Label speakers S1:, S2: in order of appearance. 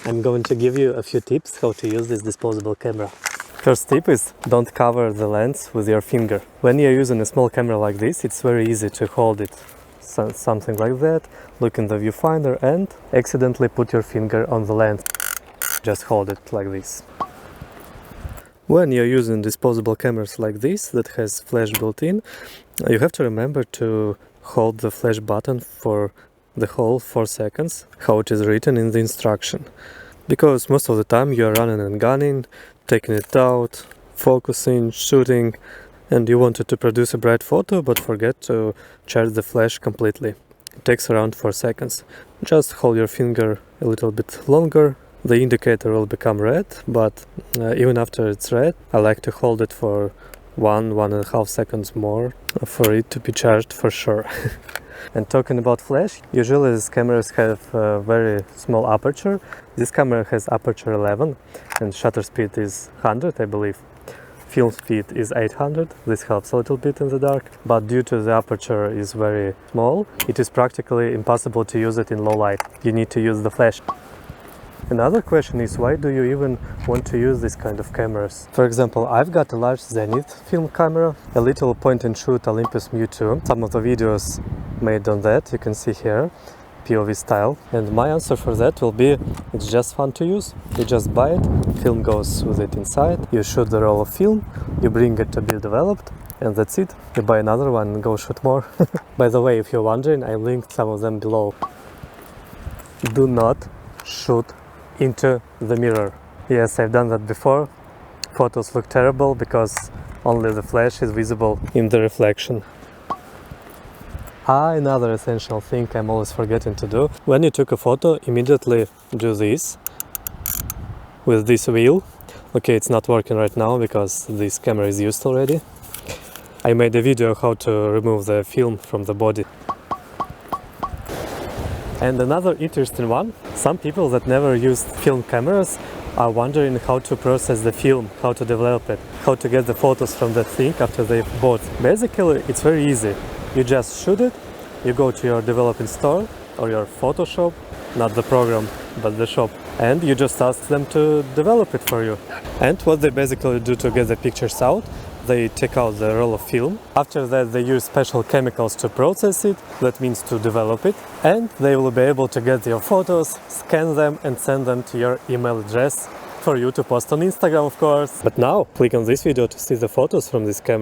S1: I'm going to give you a few tips how to use this disposable camera. First tip is don't cover the lens with your finger. When you're using a small camera like this, it's very easy to hold it something like that, look in the viewfinder and accidentally put your finger on the lens. Just hold it like this. When you're using disposable cameras like this that has flash built in, you have to remember to hold the flash button for the whole 4 seconds, how it is written in the instruction. Because most of the time you're running and gunning, taking it out, focusing, shooting, and you wanted to produce a bright photo but forget to charge the flash completely. It takes around 4 seconds. Just hold your finger a little bit longer. The indicator will become red, but even after it's red, I like to hold it for 1.5 seconds more for it to be charged for sure. And talking about flash, usually these cameras have a very small aperture. This camera has aperture 11 and shutter speed is 100, I believe. Film speed is 800, this helps a little bit in the dark, but due to the aperture is very small, it is practically impossible to use it in low light. You need to use the flash. Another question is, why do you even want to use this kind of cameras? For example, I've got a large Zenith film camera, a little point-and-shoot Olympus Mu 2. Some of the videos made on that you can see here, POV style. And my answer for that will be, it's just fun to use. You just buy it, film goes with it inside, you shoot the roll of film, you bring it to be developed, and that's it. You buy another one and go shoot more. By the way, if you're wondering, I linked some of them below. Do not shoot into the mirror. Yes, I've done that before. Photos look terrible because only the flash is visible in the reflection. Another essential thing I'm always forgetting to do. When you took a photo, immediately do this with this wheel. Okay, it's not working right now because this camera is used already. I made a video how to remove the film from the body. And another interesting one, some people that never used film cameras are wondering how to process the film, how to develop it, how to get the photos from the thing after they bought. Basically, it's very easy. You just shoot it, you go to your developing store or your photo shop, not the program, but the shop, and you just ask them to develop it for you. And what they basically do to get the pictures out, they take out the roll of film. After that, they use special chemicals to process it, that means to develop it, and they will be able to get your photos, scan them and send them to your email address for you to post on Instagram, of course. But now, click on this video to see the photos from this camera.